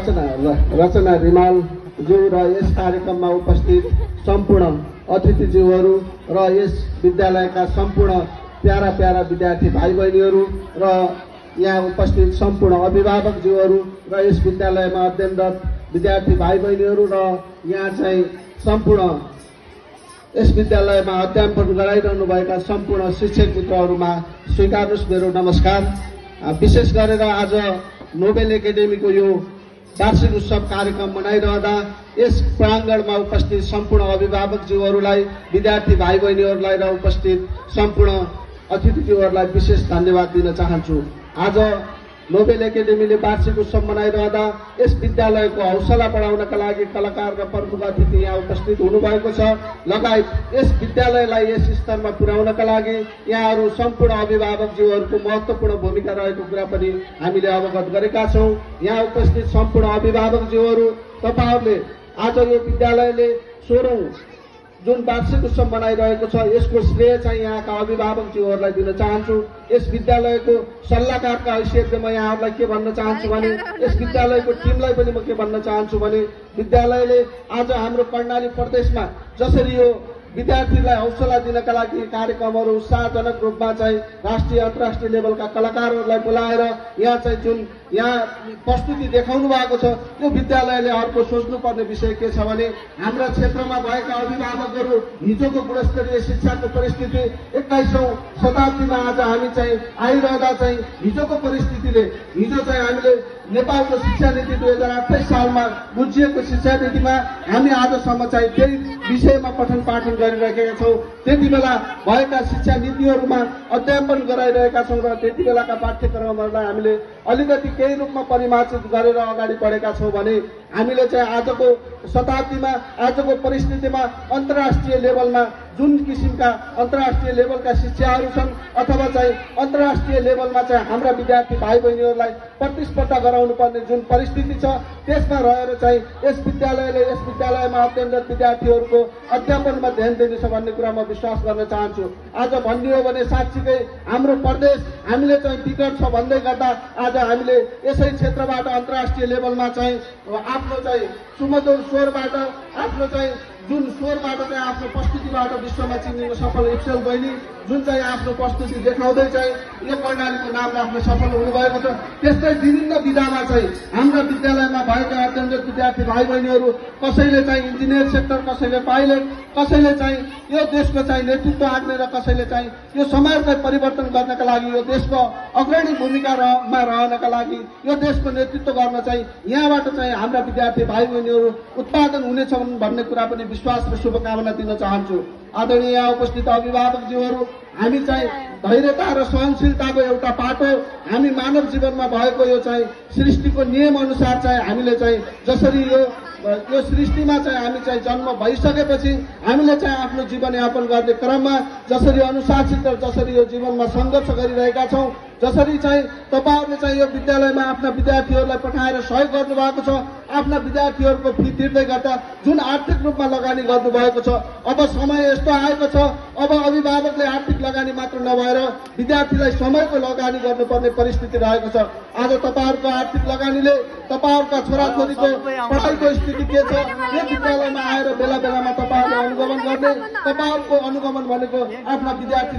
रचना रिमाल ज्यू र यस कार्यक्रममा उपस्थित सम्पूर्ण अतिथिज्यूहरू र यस विद्यालयका सम्पूर्ण प्यारा प्यारा विद्यार्थी भाइ बहिनीहरू र यहाँ उपस्थित सम्पूर्ण अभिभावकज्यूहरू र यस विद्यालयमा अध्ययनरत विद्यार्थी भाइ बहिनीहरू र यहाँ चाहिँ सम्पूर्ण यस विद्यालयमा अध्यापन गराइरहनुभएका सम्पूर्ण शिक्षक मित्रहरूमा स्वीकार्नुहोस् मेरो नमस्कार। विशेष गरेर आज नोबेल एकाडेमीको यो वार्षिक उत्सव कार्यक्रम मनाइरहँदा यस प्राङ्गणमा उपस्थित सम्पूर्ण अभिभावकज्यूहरूलाई, विद्यार्थी भाइ बहिनीहरूलाई र उपस्थित सम्पूर्ण अतिथिज्यूहरूलाई विशेष धन्यवाद दिन चाहन्छु। आज नोबेल एकाडेमीले वार्षिक उत्सव मनाइरहँदा यस विद्यालयको हौसला बढाउनका लागि कलाकार र प्रमुख अतिथि यहाँ उपस्थित हुनुभएको छ। लगायत यस विद्यालयलाई यस स्तरमा पुर्याउनका लागि यहाँहरू सम्पूर्ण अभिभावकज्यूहरूको महत्त्वपूर्ण भूमिका रहेको कुरा पनि हामीले अवगत गरेका छौँ। यहाँ उपस्थित सम्पूर्ण अभिभावकज्यूहरू, तपाईहरूले आज यो विद्यालयले 16औं जुन वार्षिक उत्सव मनाइरहेको छ यसको श्रेय चाहिँ यहाँका अभिभावकज्यूहरूलाई दिन चाहन्छु। यस विद्यालयको सल्लाहकारका हैसियतले म यहाँहरूलाई के भन्न चाहन्छु भने यस विद्यालयको टिमलाई पनि म के भन्न चाहन्छु भने विद्यालयले आज हाम्रो कर्णाली प्रदेशमा जसरी यो विद्यार्थीलाई हौसला दिनका लागि कार्यक्रमहरू उत्साहजनक रूपमा चाहिँ राष्ट्रिय अन्तर्राष्ट्रिय लेभलका कलाकारहरूलाई बोलाएर यहाँ चाहिँ जुन यहाँ प्रस्तुति देखाउनु भएको छ, यो विद्यालयले अर्को सोच्नुपर्ने विषय के छ भने हाम्रा क्षेत्रमा भएका अभिभावकहरू हिजोको गुणस्तरीय शिक्षाको परिस्थिति 21औं शताब्दीमा आज हामी चाहिँ आइरहँदा चाहिँ हिजोको परिस्थितिले हिजो चाहिँ हामीले नेपालको शिक्षा नीति 2028 सालमा बुझिएको शिक्षा नीतिमा हामी आजसम्म चाहिँ त्यही विषयमा पठन पाठन गरिरहेका छौँ। त्यति बेला भएका शिक्षा नीतिहरूमा अध्यापन गराइरहेका छौँ र त्यति बेलाका पाठ्यक्रमहरूलाई हामीले अलिकति केही रूपमा परिमार्जित गरेर अगाडि बढेका छौँ भने हामीले चाहिँ आजको शताब्दीमा आजको परिस्थितिमा अन्तर्राष्ट्रिय लेभलमा जुन किसिमका अन्तर्राष्ट्रिय लेभलका शिक्षाहरू छन् अथवा चाहिँ अन्तर्राष्ट्रिय लेभलमा चाहिँ हाम्रा विद्यार्थी भाइ बहिनीहरूलाई प्रतिस्पर्धा गराउनु पर्ने जुन परिस्थिति छ त्यसमा रहेर चाहिँ यस विद्यालयमा अध्ययनरत विद्यार्थीहरूको अध्यापनमा ध्यान दिनेछ भन्ने कुरा म विश्वास गर्न चाहन्छु। आज भन्ने हो भने साँच्चीकै हाम्रो प्रदेश हामीले चाहिँ विकट छ भन्दै गर्दा आज हामीले यसै क्षेत्रबाट अन्तर्राष्ट्रिय लेभलमा चाहिँ आफ्नो चाहिँ सुमधुर स्वरबाट आफ्नो चाहिँ जुन स्वरबाट चाहिँ आफ्नो प्रस्तुतिबाट विश्वमा चिनिन सफल इप्सेल बहिनी जुन चाहिँ आफ्नो प्रस्तुति देखाउँदै चाहिँ यो कर्णालीको नाम राख्न सफल हुनुभएको छ। त्यस्तै विभिन्न विधामा चाहिँ हाम्रा विद्यालयमा भएका अध्ययनरत विद्यार्थी भाइ बहिनीहरू कसैले चाहिँ इन्जिनियर सेक्टर, कसैले पाइलट, कसैले चाहिँ यो देशको चाहिँ नेतृत्व हान्ने र कसैले चाहिँ यो समाजलाई परिवर्तन गर्नका लागि यो देशको अग्रणी भूमिकामा रहनका लागि यो देशको नेतृत्व गर्न चाहिँ यहाँबाट चाहिँ हाम्रा विद्यार्थी भाइ बहिनीहरू उत्पादन हुनेछन् भन्ने कुरा पनि विश्वास र शुभकामना दिन चाहन्छु। आदरणीय यहाँ उपस्थित अभिभावकज्यूहरू, हामी चाहिँ धैर्यता र सहनशीलताको एउटा पाटो हामी मानव जीवनमा भएको यो चाहिँ सृष्टिको नियम अनुसार चाहिँ हामीले चाहिँ जसरी यो सृष्टिमा चाहिँ हामी चाहिँ जन्म भइसकेपछि हामीले चाहिँ आफ्नो जीवनयापन गर्ने क्रममा जसरी अनुशासित र जसरी यो जीवनमा सङ्घर्ष गरिरहेका छौँ, जसरी चाहिँ तपाईहरूले चाहिँ यो विद्यालयमा आफ्ना विद्यार्थीहरूलाई पठाएर सहयोग गर्नुभएको छ, आफ्ना विद्यार्थीहरूको फी तिर्दै गर्दा जुन आर्थिक रूपमा लगानी गर्नुभएको छ, अब समय यस्तो आएको छ अब अभिभावकले आर्थिक लगानी मात्र नभएर विद्यार्थीलाई समयको लगानी गर्नुपर्ने परिस्थिति रहेको छ। आज तपाईँहरूको आर्थिक लगानीले तपाईँहरूका छोराछोरीको पढाइको स्थिति के छ यो विद्यालयमा आएर बेला बेलामा तपाईँहरूले अनुगमन गर्ने, तपाईँहरूको अनुगमन भनेको आफ्ना विद्यार्थीलाई